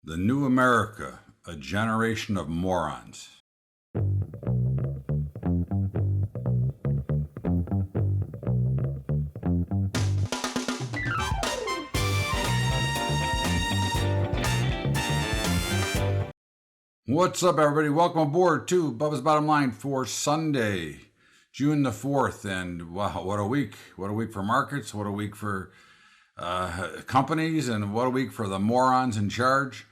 The New America, a generation of morons. What's up, everybody? Welcome aboard to Bubba's Bottom Line for Sunday, June the 4th. And wow, what a week. What a week for markets. What a week for companies. And what a week for the morons in charge.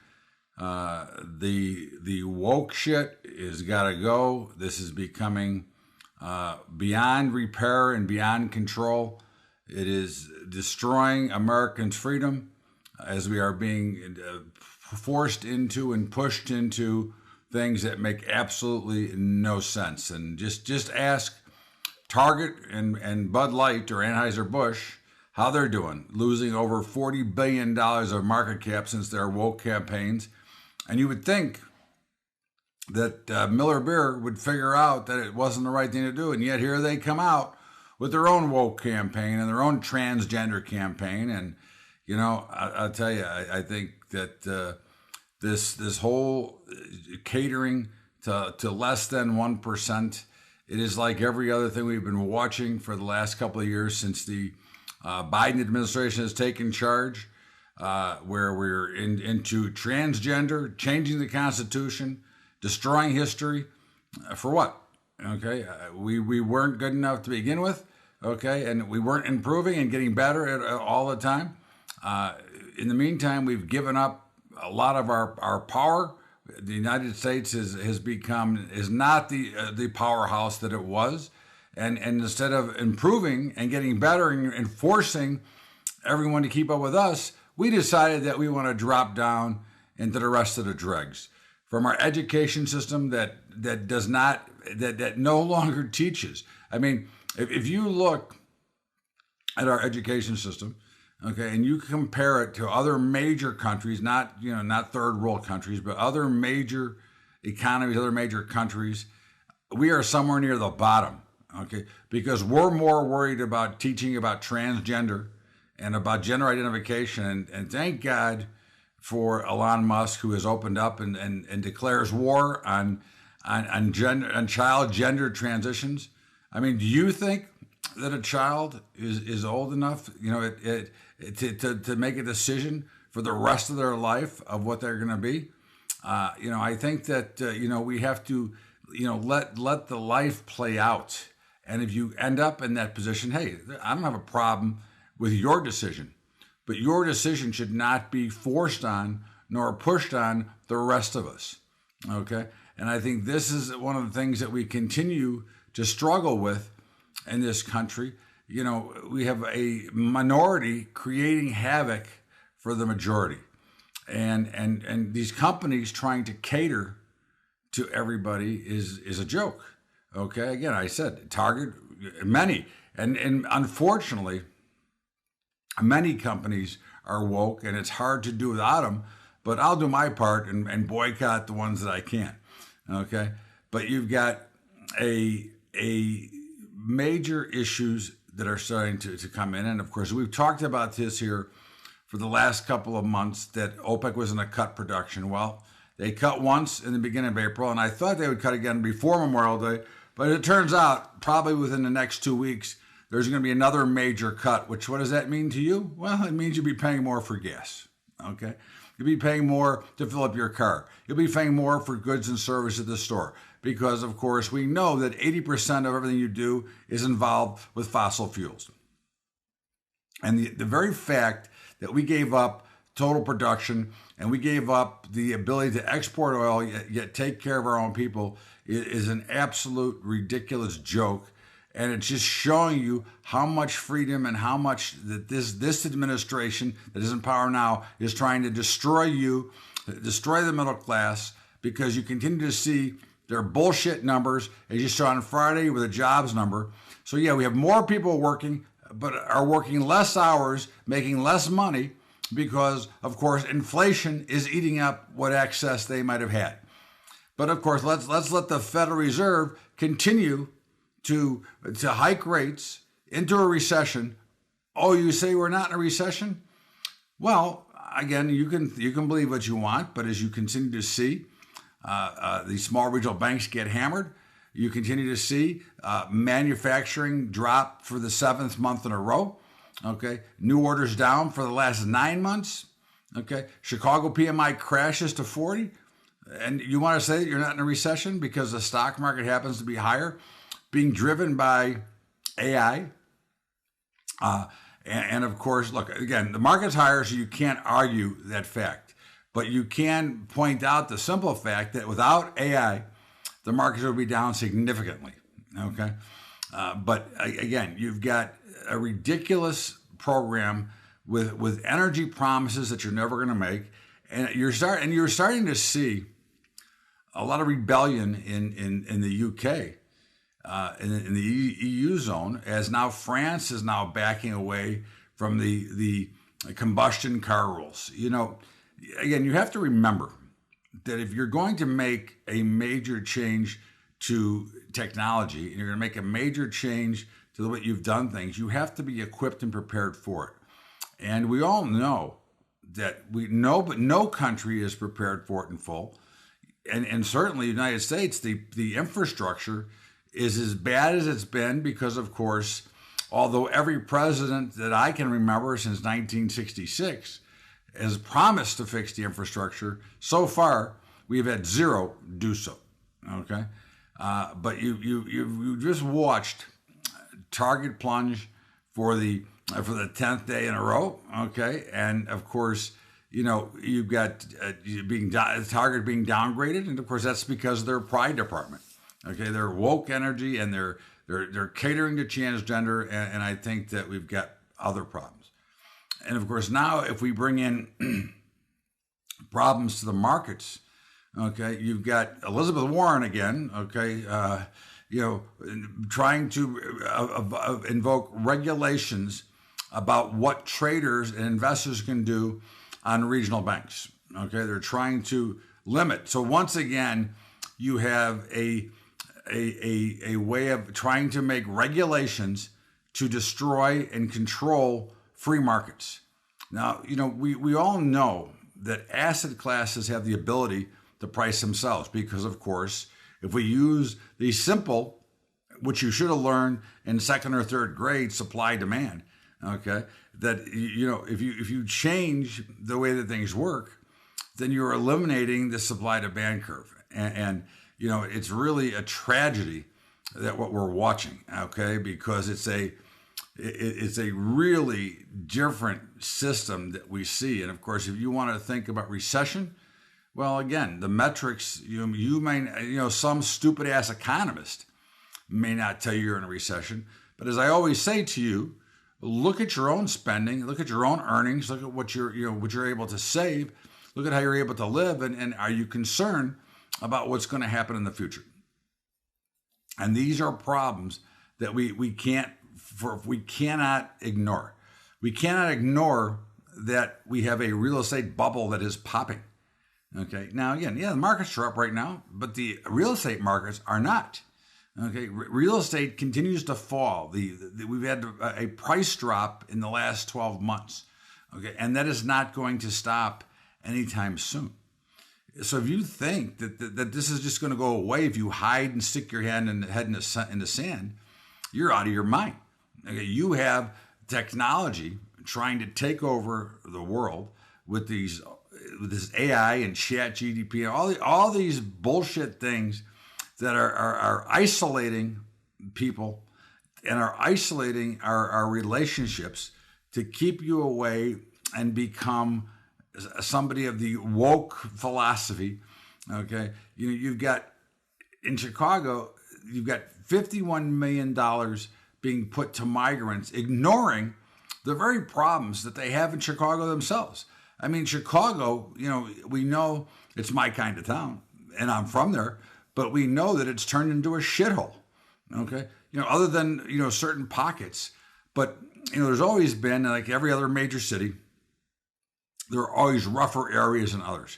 The woke shit is got to go. This is becoming beyond repair and beyond control. It is destroying Americans' freedom as we are being forced into and pushed into things that make absolutely no sense. And just ask Target and Bud Light or Anheuser-Busch how they're doing, losing over $40 billion of market cap since their woke campaigns. And you would think that Miller Beer would figure out that it wasn't the right thing to do. And yet here they come out with their own woke campaign and their own transgender campaign. And, you know, I'll tell you, I think that this whole catering to less than 1%, it is like every other thing we've been watching for the last couple of years since the Biden administration has taken charge. Where we're into transgender, changing the Constitution, destroying history. For what? Okay, we weren't good enough to begin with. Okay, and we weren't improving and getting better all the time. In the meantime, we've given up a lot of our power. The United States is not the powerhouse that it was, and instead of improving and getting better and forcing everyone to keep up with us, we decided that we want to drop down into the rest of the dregs from our education system that no longer teaches. I mean, if you look at our education system, okay, and you compare it to other major countries, not third world countries, but other major economies, other major countries, we are somewhere near the bottom, okay, because we're more worried about teaching about transgender and about gender identification, and thank God for Elon Musk, who has opened up and declares war on child gender transitions. I mean, do you think that a child is old enough, to make a decision for the rest of their life of what they're going to be? I think that we have to let the life play out, and if you end up in that position, hey, I don't have a problem with your decision, but your decision should not be forced on nor pushed on the rest of us, okay? And I think this is one of the things that we continue to struggle with in this country. You know, we have a minority creating havoc for the majority, and these companies trying to cater to everybody is a joke, okay? Again, I said Target, many, and unfortunately, many companies are woke, and it's hard to do without them, but I'll do my part and boycott the ones that I can, okay? But you've got a major issues that are starting to come in, and of course, we've talked about this here for the last couple of months, that OPEC was going to cut production. Well, they cut once in the beginning of April, and I thought they would cut again before Memorial Day, but it turns out probably within the next 2 weeks, there's going to be another major cut, which what does that mean to you? Well, it means you'll be paying more for gas, okay? You'll be paying more to fill up your car. You'll be paying more for goods and services at the store because, of course, we know that 80% of everything you do is involved with fossil fuels. And the very fact that we gave up total production and we gave up the ability to export oil yet take care of our own people is an absolute ridiculous joke. And it's just showing you how much freedom and how much that this administration that is in power now is trying to destroy you, destroy the middle class, because you continue to see their bullshit numbers, as you saw on Friday with a jobs number. So yeah, we have more people working, but are working less hours, making less money, because of course inflation is eating up what excess they might have had. But of course, let's let the Federal Reserve continue to hike rates into a recession. Oh, you say we're not in a recession? Well, again, you can believe what you want, but as you continue to see these small regional banks get hammered, you continue to see manufacturing drop for the seventh month in a row. Okay, new orders down for the last 9 months. Okay, Chicago PMI crashes to 40, and you want to say that you're not in a recession because the stock market happens to be higher, being driven by AI. And of course, look, again, the market's higher, so you can't argue that fact. But you can point out the simple fact that without AI, the markets would be down significantly. Okay, but again, you've got a ridiculous program with energy promises that you're never going to make, and you're starting to see a lot of rebellion in the UK, in the EU zone, as now France is now backing away from the combustion car rules. You know, again, you have to remember that if you're going to make a major change to technology and you're going to make a major change to the way you've done things, you have to be equipped and prepared for it. And we all know that but no country is prepared for it in full. And certainly the United States, the infrastructure is as bad as it's been because, of course, although every president that I can remember since 1966 has promised to fix the infrastructure, so far we've had zero do so. Okay, but you just watched Target plunge for the 10th day in a row. Okay, and of course, you know, you've got Target being downgraded, and of course that's because of their pride department. Okay, they're woke energy, and they're catering to transgender, and I think that we've got other problems. And of course now, if we bring in problems to the markets, you've got Elizabeth Warren again. Trying to invoke regulations about what traders and investors can do on regional banks. Okay, they're trying to limit. So once again, you have a way of trying to make regulations to destroy and control free markets. Now, you know, we all know that asset classes have the ability to price themselves because, of course, if we use the simple, which you should have learned in second or third grade, supply demand, okay, that, you know, if you change the way that things work, then you're eliminating the supply demand curve. And you know, it's really a tragedy that what we're watching, okay, because it's a really different system that we see. And of course, if you want to think about recession, well, again, the metrics, you may, you know, some stupid ass economist may not tell you you're in a recession. But as I always say to you, look at your own spending, look at your own earnings, look at what you're able to save, look at how you're able to live, and are you concerned about what's going to happen in the future? And these are problems that we cannot ignore. We cannot ignore that we have a real estate bubble that is popping. Okay. Now, again, yeah, the markets are up right now, but the real estate markets are not. Okay. Real estate continues to fall. We've had a price drop in the last 12 months. Okay. And that is not going to stop anytime soon. So if you think that this is just going to go away if you hide and stick your head in the sand, you're out of your mind. Okay. You have technology trying to take over the world with this AI and chat GDP and all these bullshit things that are isolating people and are isolating our relationships to keep you away and become somebody of the woke philosophy. Okay, you've got in Chicago, you've got $51 million being put to migrants, ignoring the very problems that they have in Chicago themselves. I mean, Chicago, we know it's my kind of town, and I'm from there, but we know that it's turned into a shithole. Okay, other than certain pockets, but there's always been, like every other major city, there are always rougher areas than others,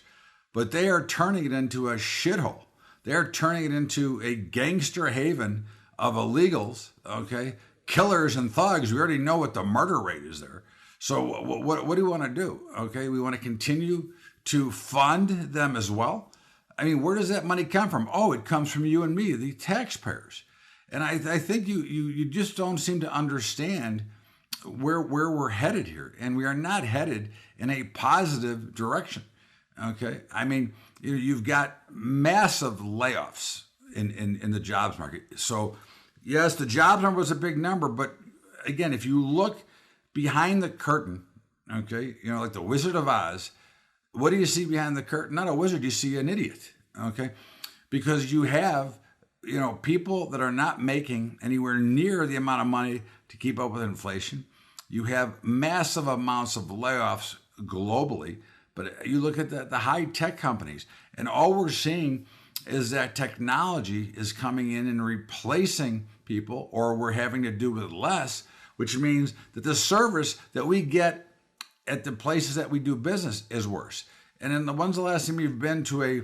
but they are turning it into a shithole. They're turning it into a gangster haven of illegals, okay, killers and thugs. We already know what the murder rate is there. So what do we want to do? Okay, we want to continue to fund them as well. I mean, where does that money come from? Oh, it comes from you and me, the taxpayers. And I think you just don't seem to understand where we're headed here. And we are not headed in a positive direction. Okay. I mean, you've got massive layoffs in the jobs market. So yes, the jobs number was a big number, but again, if you look behind the curtain, okay, like the Wizard of Oz, what do you see behind the curtain? Not a wizard, you see an idiot. Okay. Because you have people that are not making anywhere near the amount of money to keep up with inflation. You have massive amounts of layoffs globally, but you look at the high tech companies, and all we're seeing is that technology is coming in and replacing people, or we're having to do with less, which means that the service that we get at the places that we do business is worse. And then when's the last time you've been to a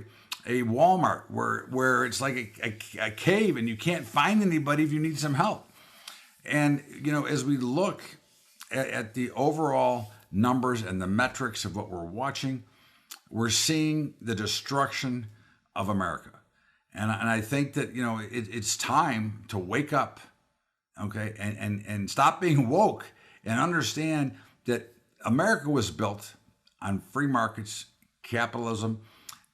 Walmart where it's like a cave and you can't find anybody if you need some help? And, as we look at the overall numbers and the metrics of what we're watching, we're seeing the destruction of America. And I think that, it's time to wake up, okay, and stop being woke and understand that America was built on free markets, capitalism,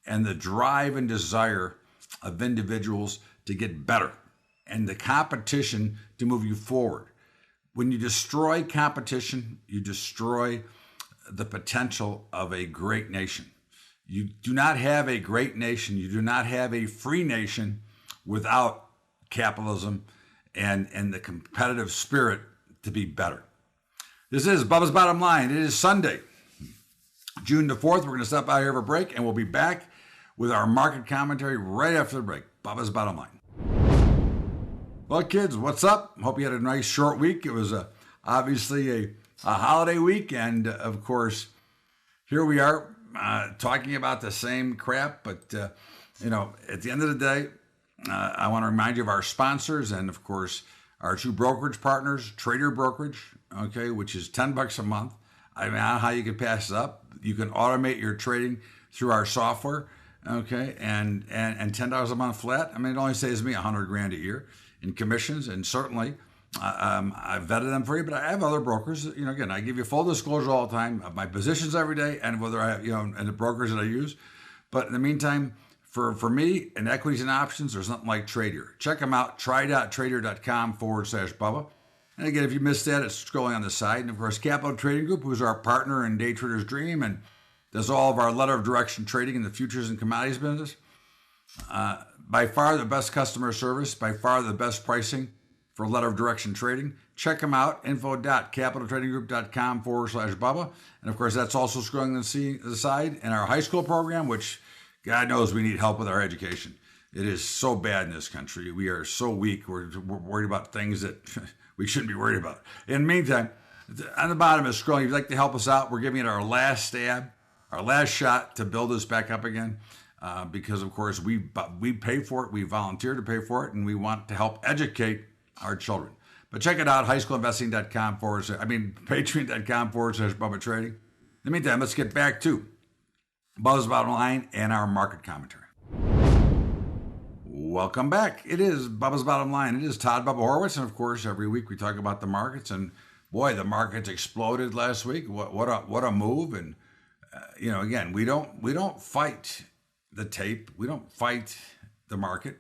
and the drive and desire of individuals to get better and the competition to move you forward. When you destroy competition, you destroy the potential of a great nation. You do not have a great nation. You do not have a free nation without capitalism and the competitive spirit to be better. This is Bubba's Bottom Line. It is Sunday, June the 4th. We're going to step out here for a break, and we'll be back with our market commentary right after the break. Bubba's Bottom Line. Well, kids, what's up? Hope you had a nice short week. It was obviously a holiday week, and of course, here we are talking about the same crap. But at the end of the day, I want to remind you of our sponsors, and of course, our two brokerage partners, Trader Brokerage, okay, which is $10 a month. I mean, I don't know how you can pass it up. You can automate your trading through our software, okay, and $10 a month flat. I mean, it only saves me $100,000 a year in commissions, and certainly I've vetted them for you. But I have other brokers. Again, I give you full disclosure all the time of my positions every day, and whether I have, and the brokers that I use. But in the meantime, for me, in equities and options, there's nothing like Trader. Check them out, try.trader.com/Bubba. And again, if you missed that, it's scrolling on the side. And of course, Capital Trading Group, who's our partner in Day Trader's Dream and does all of our letter of direction trading in the futures and commodities business. By far the best customer service, by far the best pricing for letter of direction trading. Check them out, info.capitaltradinggroup.com/Bubba. And of course, that's also scrolling on the side. And our high school program, which God knows we need help with our education. It is so bad in this country. We are so weak. We're worried about things that we shouldn't be worried about. In the meantime, on the bottom is scrolling. If you'd like to help us out, we're giving it our last stab, our last shot to build this back up again. Because, of course, we pay for it. We volunteer to pay for it, and we want to help educate our children. But check it out, patreon.com/Bubba Trading. In the meantime, let's get back to Bubba's Bottom Line and our market commentary. Welcome back. It is Bubba's Bottom Line. It is Todd Bubba Horowitz, and of course, every week we talk about the markets. And boy, the markets exploded last week. What a move! And again, we don't fight the tape. We don't fight the market.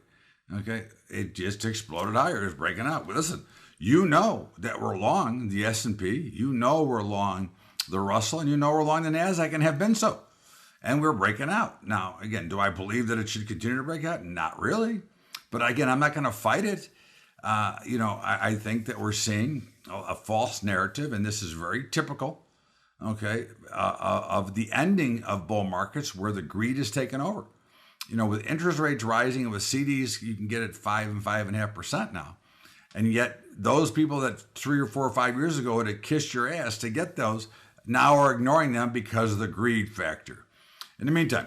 Okay, it just exploded higher. It's breaking out. But listen, that we're long the S&P. We're long the Russell, and we're long the Nasdaq, and have been so. And we're breaking out. Now, again, do I believe that it should continue to break out? Not really. But again, I'm not going to fight it. I think that we're seeing a false narrative, and this is very typical, okay, of the ending of bull markets where the greed is taken over. With interest rates rising and with CDs, you can get at 5 and 5.5% now. And yet those people that 3 or 4 or 5 years ago would have kissed your ass to get those now are ignoring them because of the greed factor. In the meantime,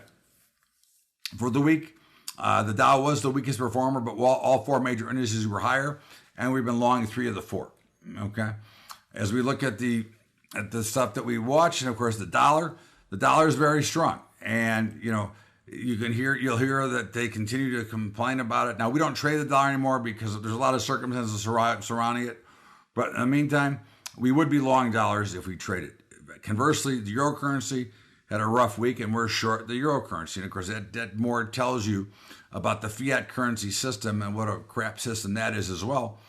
for the week, the Dow was the weakest performer, but all 4 major indices were higher, and we've been long 3 of the 4. Okay, as we look at the at the stuff that we watch, and of course the dollar is very strong. And you'll hear that they continue to complain about it. Now, we don't trade the dollar anymore because there's a lot of circumstances surrounding it. But in the meantime, we would be long dollars if we traded. Conversely, the euro currency had a rough week, and we're short the euro currency. And of course, that more tells you about the fiat currency system and what a crap system that is as well.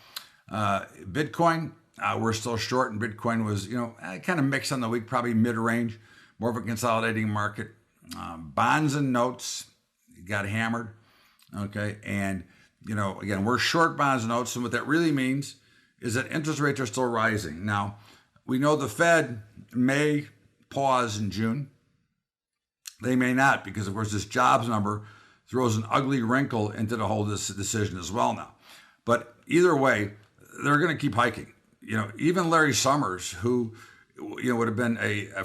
Bitcoin, we're still short, and Bitcoin was, kind of mixed on the week, probably mid-range, more of a consolidating market. Bonds and notes got hammered. Okay. And, again, we're short bonds and notes. And what that really means is that interest rates are still rising. Now, we know the Fed may pause in June. They may not, because, of course, this jobs number throws an ugly wrinkle into the whole decision as well now. But either way, they're going to keep hiking. Even Larry Summers, who would have been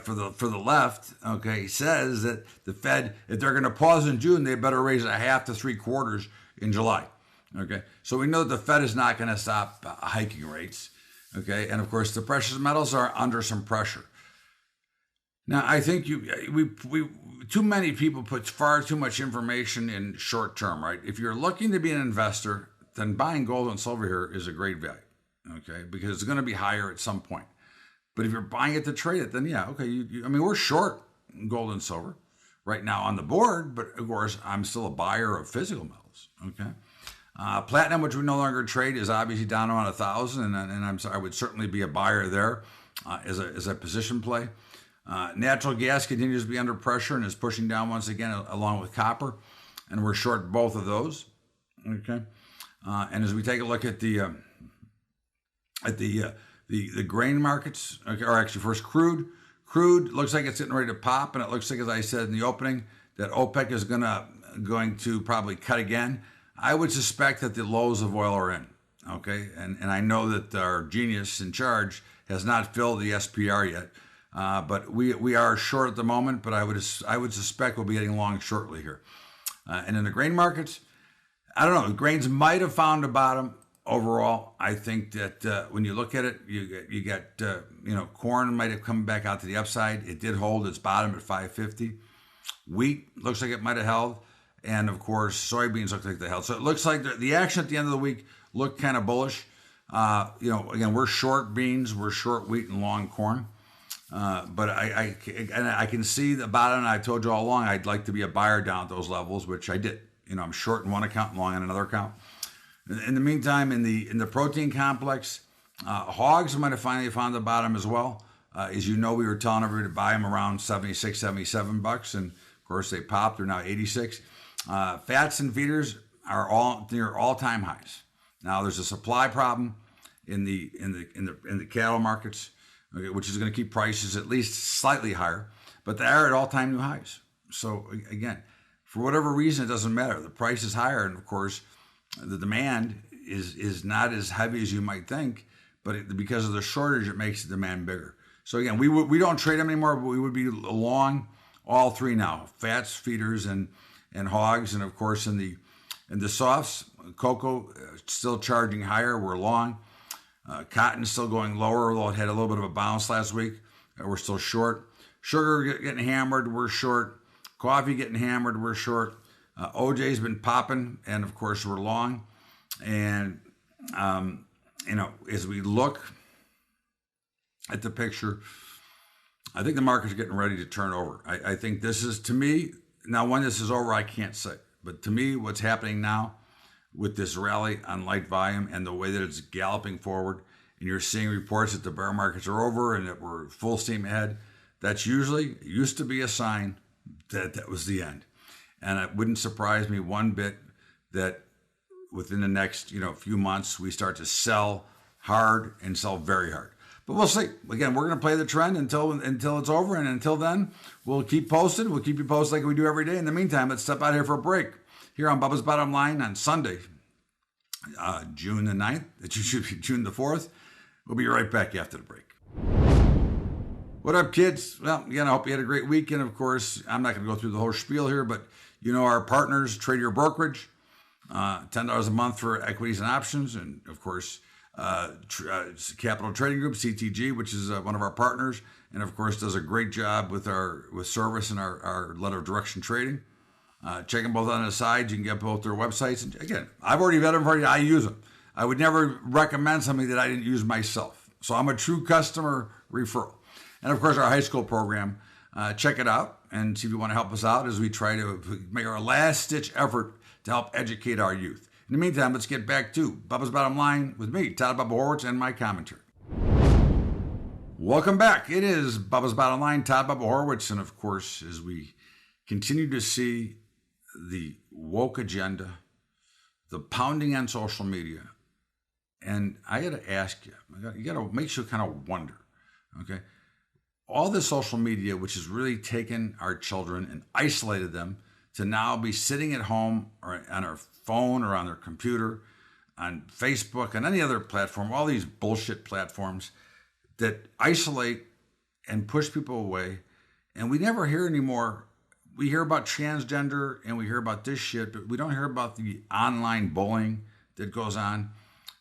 for the left, okay, says that the Fed, if they're going to pause in June, they better raise 1/2 to 3/4 in July. Okay, so we know that the Fed is not going to stop hiking rates. Okay, and of course the precious metals are under some pressure. Now, I think too many people put far too much information in short term, right? If you're looking to be an investor, then buying gold and silver here is a great value. Okay, because it's going to be higher at some point. But if you're buying it to trade it, then yeah, okay. We're short gold and silver right now on the board, but of course, I'm still a buyer of physical metals. Okay, platinum, which we no longer trade, is obviously down around 1,000, and I would certainly be a buyer there as a position play. Natural gas continues to be under pressure and is pushing down once again, along with copper, and we're short both of those. Okay, and as we take a look at the grain markets, or actually first crude. Crude looks like it's getting ready to pop, and it looks like, as I said in the opening, that OPEC is going to probably cut again. I would suspect that the lows of oil are in. Okay, and I know that our genius in charge has not filled the SPR yet, but we are short at the moment. But I would suspect we'll be getting long shortly here. And in the grain markets, I don't know. Grains might have found a bottom. Overall, I think that when you look at it, you get corn might have come back out to the upside. It did hold its bottom at 550. Wheat looks like it might have held, and of course, soybeans look like they held. So it looks like the action at the end of the week looked kind of bullish. Again, we're short beans, we're short wheat, and long corn. But I can see the bottom. And I told you all along I'd like to be a buyer down at those levels, which I did. I'm short in one account and long in another account. In the meantime, in the protein complex, hogs might have finally found the bottom as well. As you know, we were telling everybody to buy them around $76, $77, and of course they popped. They're now 86. Fats and feeders are all near all-time highs. Now there's a supply problem in the cattle markets, okay, which is going to keep prices at least slightly higher, but they are at all-time new highs. So again, for whatever reason, it doesn't matter. The price is higher, and of course, the demand is not as heavy as you might think, but because of the shortage, it makes the demand bigger. So again, we don't trade them anymore, but we would be long all three now: fats, feeders, and hogs. And of course, in the softs, cocoa still charging higher. We're long. Cotton still going lower, although it had a little bit of a bounce last week. We're still short. Sugar getting hammered. We're short. Coffee getting hammered. We're short. OJ's been popping, and of course we're long. And as we look at the picture, I think the market's getting ready to turn over. I think this is, to me, now when this is over, I can't say, but to me, what's happening now with this rally on light volume and the way that it's galloping forward, and you're seeing reports that the bear markets are over and that we're full steam ahead, that's used to be a sign that was the end. And it wouldn't surprise me one bit that within the next few months we start to sell hard and sell very hard. But we'll see. Again, we're going to play the trend until it's over, and until then, we'll keep posted. We'll keep you posted like we do every day. In the meantime, let's step out here for a break here on Bubba's Bottom Line on Sunday, June the 9th. It should be June the 4th. We'll be right back after the break. What up, kids? Well, again, I hope you had a great weekend. Of course, I'm not going to go through the whole spiel here, but our partners, Trade Your Brokerage, $10 a month for equities and options. And of course, Capital Trading Group, CTG, which is one of our partners, and of course does a great job with service and our letter of direction trading. Check them both on the side. You can get both their websites. And again, I've already vetted them for you. I use them. I would never recommend something that I didn't use myself. So I'm a true customer referral. And of course, our high school program. Check it out and see if you want to help us out as we try to make our last ditch effort to help educate our youth. In the meantime, let's get back to Bubba's Bottom Line with me, Todd Bubba Horwitz, and my commentary. Welcome back. It is Bubba's Bottom Line, Todd Bubba Horwitz, and of course, as we continue to see the woke agenda, the pounding on social media, and I got to ask you, you got to make you kind of wonder, okay? All the social media, which has really taken our children and isolated them to now be sitting at home or on our phone or on their computer, on Facebook, and any other platform, all these bullshit platforms that isolate and push people away. And we never hear anymore. We hear about transgender and we hear about this shit, but we don't hear about the online bullying that goes on.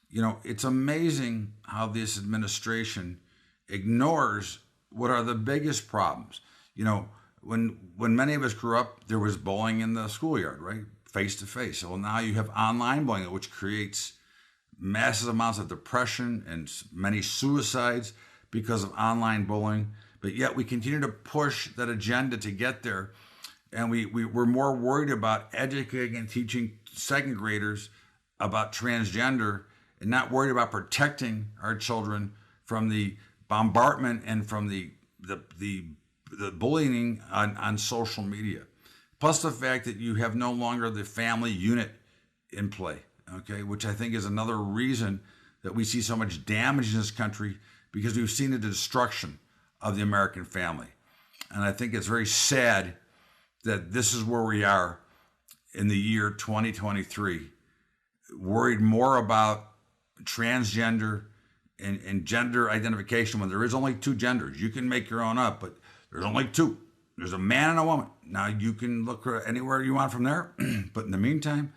You know, it's amazing how this administration ignores what are the biggest problems. You know, when many of us grew up, there was bullying in the schoolyard, right? Face to face. Well, now you have online bullying, which creates massive amounts of depression and many suicides because of online bullying. But yet we continue to push that agenda to get there. And we're more worried about educating and teaching second graders about transgender and not worried about protecting our children from the bombardment and from the bullying on social media. Plus the fact that you have no longer the family unit in play, okay, which I think is another reason that we see so much damage in this country, because we've seen the destruction of the American family. And I think it's very sad that this is where we are in the year 2023, worried more about transgender and gender identification when there is only two genders. You can make your own up, but there's only two. There's a man and a woman. Now you can look anywhere you want from there, but in the meantime,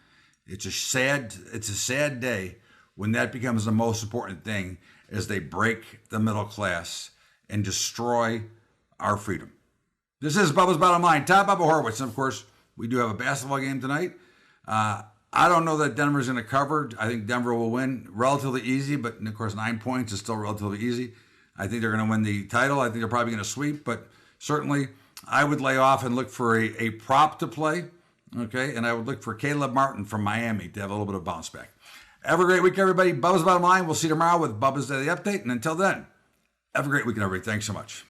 it's a sad day when that becomes the most important thing, as they break the middle class and destroy our freedom. This is Bubba's Bottom Line, Todd Bubba Horwitz, and of course, we do have a basketball game tonight. I don't know that Denver's going to cover. I think Denver will win relatively easy, but of course 9 points is still relatively easy. I think they're going to win the title. I think they're probably going to sweep, but certainly I would lay off and look for a prop to play, okay? And I would look for Caleb Martin from Miami to have a little bit of bounce back. Have a great week, everybody. Bubba's Bottom Line. We'll see you tomorrow with Bubba's Daily Update. And until then, have a great weekend, everybody. Thanks so much.